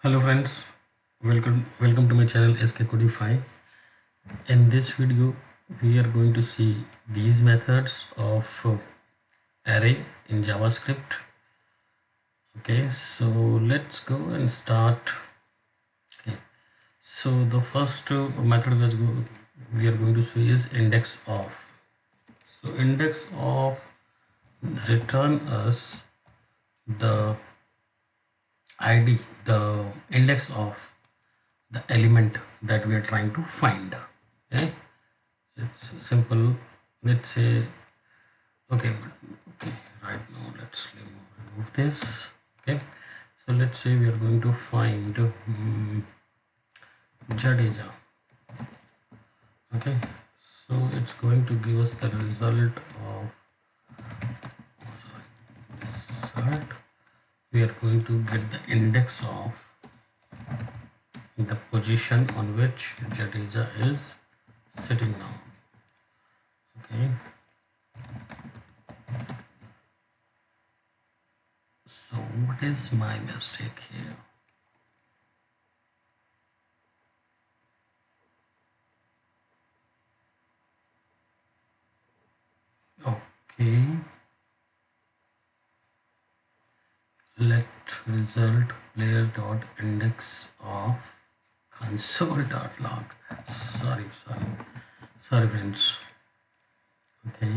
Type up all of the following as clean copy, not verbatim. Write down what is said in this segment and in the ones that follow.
Hello friends, welcome to my channel SK Codify. In this video we are going to see these methods of array in JavaScript. Okay, so let's go and start. Okay, so the first method we are going to see is indexOf. So indexOf return us the ID, the index of the element that we are trying to find. Okay, it's simple. Let's say okay, okay, right now let's remove this. Okay, so let's say we are going to find Jadeja. Okay, so it's going to give us the result of result. We are going to get the index of the position on which Jadeja is sitting now. Okay, so what is my mistake here? Okay, let result player dot index of console dot log. Sorry friends. Okay,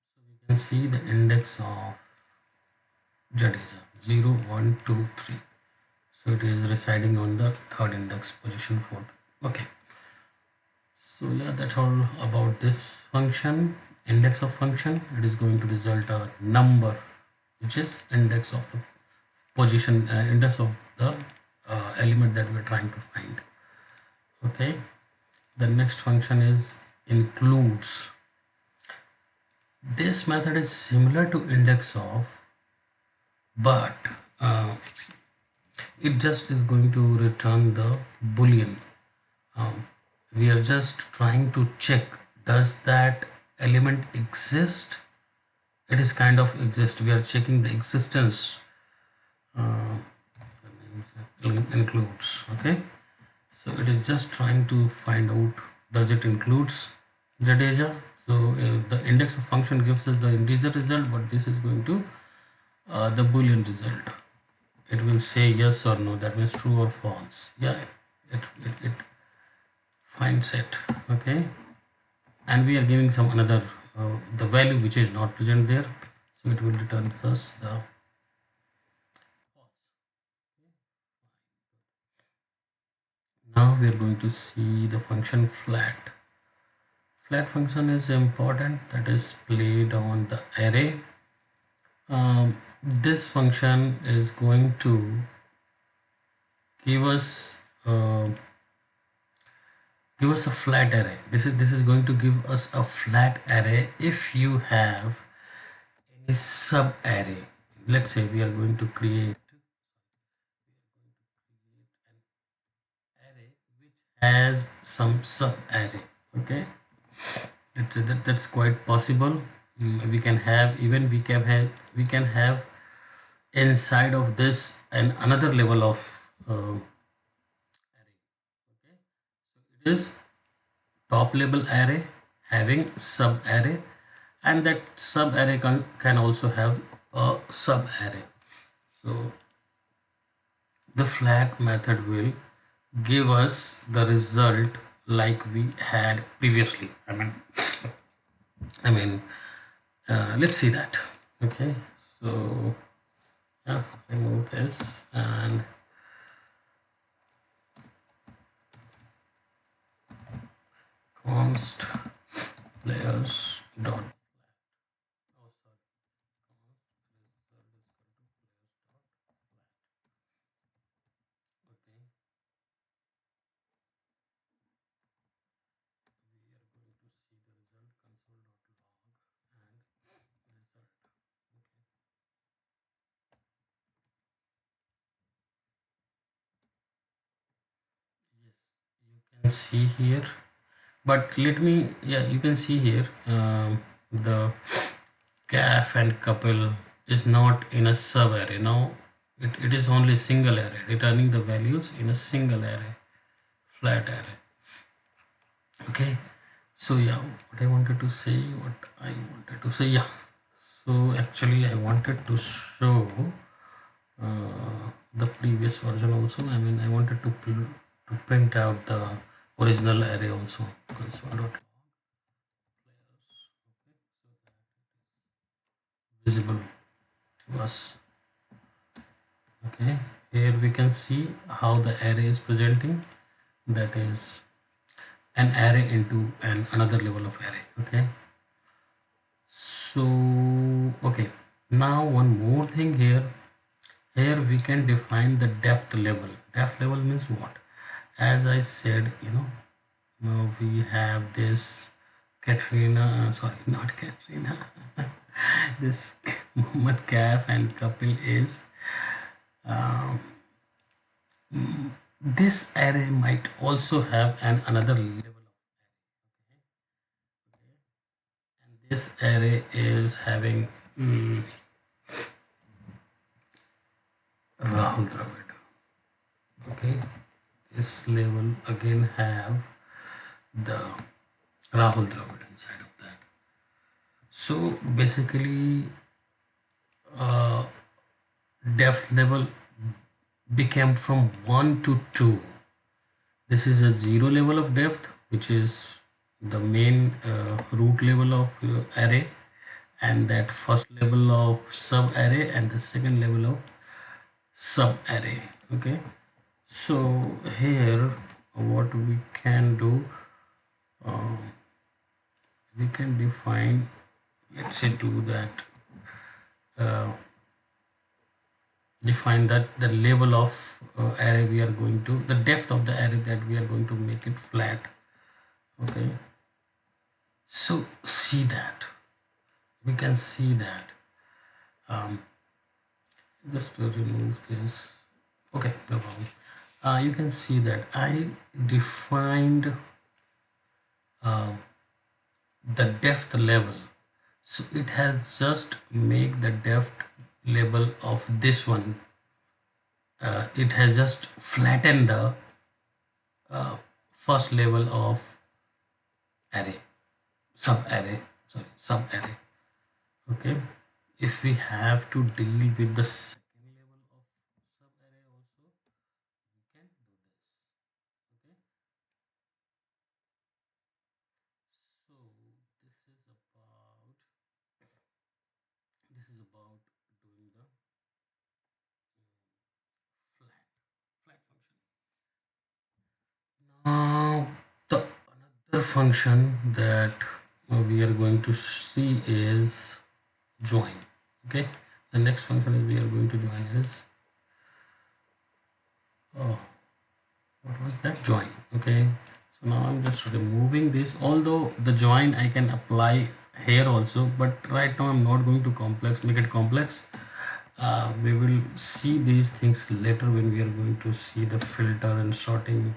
so we can see the index of Jadeja 0 1 2 3. So it is residing on the third index, position 4. Okay, so yeah, that's all about this function, index of function. It is going to result a number which is index of the position, index of the element that we're trying to find. Okay, the next function is includes. This method is similar to index of, but it just is going to return the boolean. We are just trying to check, does that element exist? It is kind of exist. We are checking the existence. Includes. Okay, so it is just trying to find out, does it includes Jadeja. So the index of function gives us the integer result, but this is going to the boolean result. It will say yes or no, that means true or false. Yeah, it finds it. Okay, and we are giving some another the value which is not present there, so it will return us the false. Now we are going to see the function flat. Flat function is important, that is played on the array. This function is going to give us a flat array. This is going to give us a flat array if you have any sub array. Let's say we are going to create an array which has some sub array. Okay, that's quite possible. We can have, even we can have inside of this and another level of array. Okay, so it is top level array having sub array, and that sub array can also have a sub array. So the flat method will give us the result like we had previously. Let's see that. Okay, so yeah, remove this and const players dot can see here, but let me, yeah, you can see here the calf and couple is not in a sub array. Now it is only single array, returning the values in a single array, flat array. Okay, so yeah, what I wanted to say, yeah. So actually I wanted to show the previous version also. I mean, I wanted to print out the original array also. Console.log visible to us. Okay, here we can see how the array is presenting. That is an array into another level of array. Okay, so okay, now one more thing here. Here we can define the depth level. Depth level means what? As I said, now we have this Katrina, sorry, not Katrina. This Muhammad Kaf and Kapil is um, this array might also have another level of array. And this array is having Rahul Dravid. Okay, this level again have the Rahul Dravid inside of that. So basically, uh, depth level became from 1 to 2. This is a 0 level of depth, which is the main root level of array, and that first level of sub array and the second level of sub array. Okay, so here what we can do, uh, we can define, let's say do that, define that the level of array we are going to, the depth of the array that we are going to make it flat. Okay, so see that, we can see that, just to remove this. Okay, no problem. You can see that I defined the depth level, so it has just make the depth level of this one, it has just flattened the first level of array, sub array, sub array. Okay, if we have to deal with the second level of sub array also, we can do this. Okay, so this is about doing the flat flat function. Now the another function that we are going to see is join. Okay, the next function is we are going to join is, oh, what was that? Join. Okay, so now I'm just removing this, although the join I can apply here also, but right now I'm not going to make it complex. We will see these things later when we are going to see the filter and sorting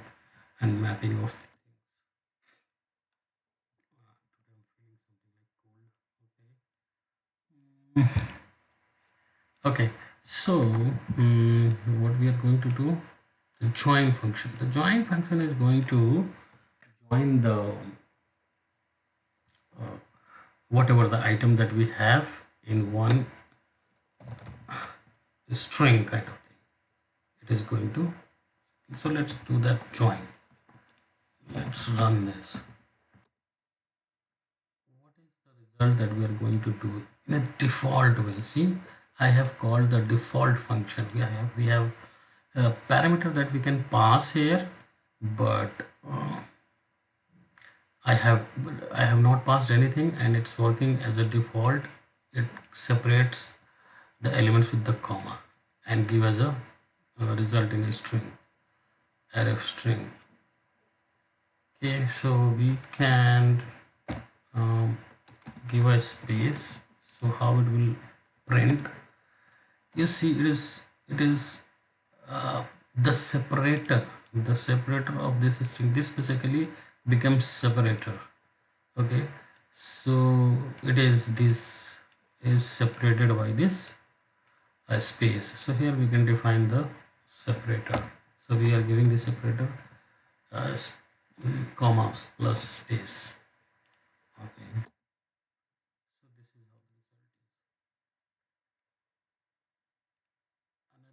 and mapping of things. Today I'm feeling something like cold. Okay, so what we are going to do, the join function. The join function is going to join the whatever the item that we have in one string kind of thing. It is going to, so let's do that join. Let's run this. What is the result that we are going to do in a default way? See, I have called the default function. We have a parameter that we can pass here, but I have not passed anything, and it's working as a default. It separates the elements with the comma and give us a result in a string, array string. Okay, so we can give a space. So how it will print? You see, it is the separator of this string. This basically becomes separator. Okay, so this is separated by this, a space. So here we can define the separator. So we are giving the separator commas plus space. Okay. So this is how the result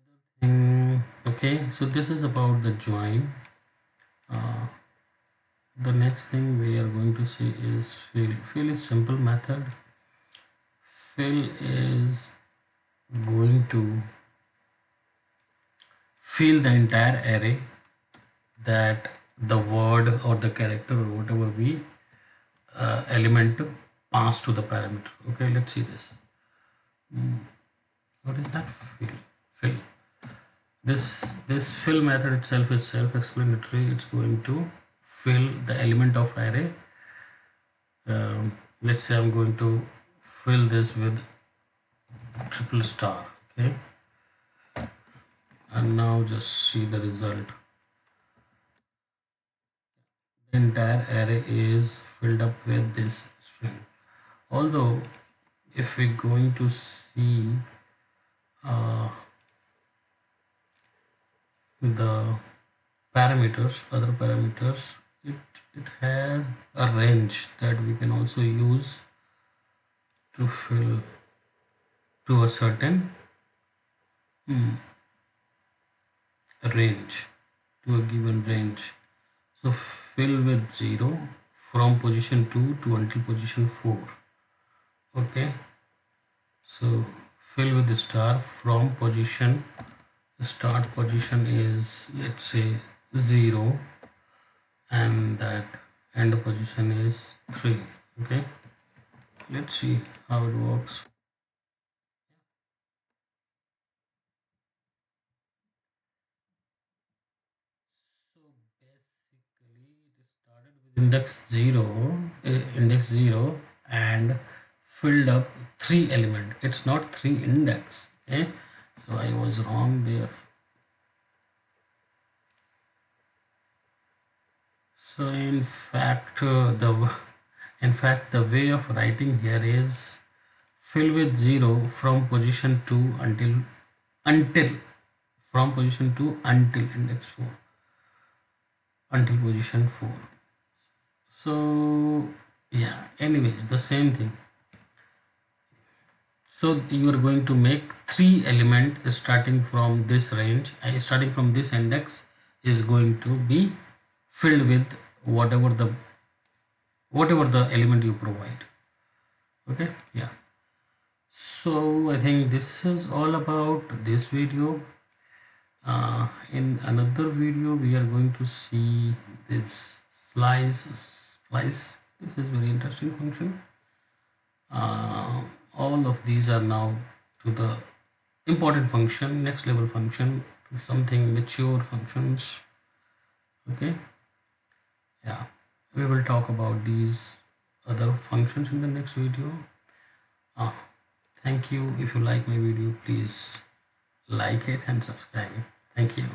is. Another thing. Okay. So this is about the join. Uh, the next thing we are going to see is fill. Fill is simple method. Fill is going to fill the entire array that the word or the character or whatever we element pass to the parameter. Okay, let's see this. What is that? Fill. This fill method itself is self-explanatory. It's going to fill the element of array. Let's say I'm going to fill this with triple star. Okay, and now just see the result. The entire array is filled up with this string. Although if we're going to see the other parameters, it has a range that we can also use to fill to a certain range, to a given range. So fill with 0 from position 2 to until position 4. Okay, so fill with the star from position, the start position is, let's say, 0, and that end position is 3. Okay, let's see how it works. So basically it started with index 0 and filled up 3 element. It's not 3 index. Okay, so I was wrong there. So in fact the way of writing here is fill with 0 from position 2 until from position 2 until index 4, until position 4. So yeah, anyways, the same thing. So you are going to make 3 element starting from this range, starting from this index is going to be filled with whatever the element you provide. Okay, yeah. So I think this is all about this video. In another video we are going to see this splice. This is very interesting function. All of these are now to the important function, next level function, to something mature functions. Okay, yeah, we will talk about these other functions in the next video. Thank you. If you like my video, please like it and subscribe it. Thank you.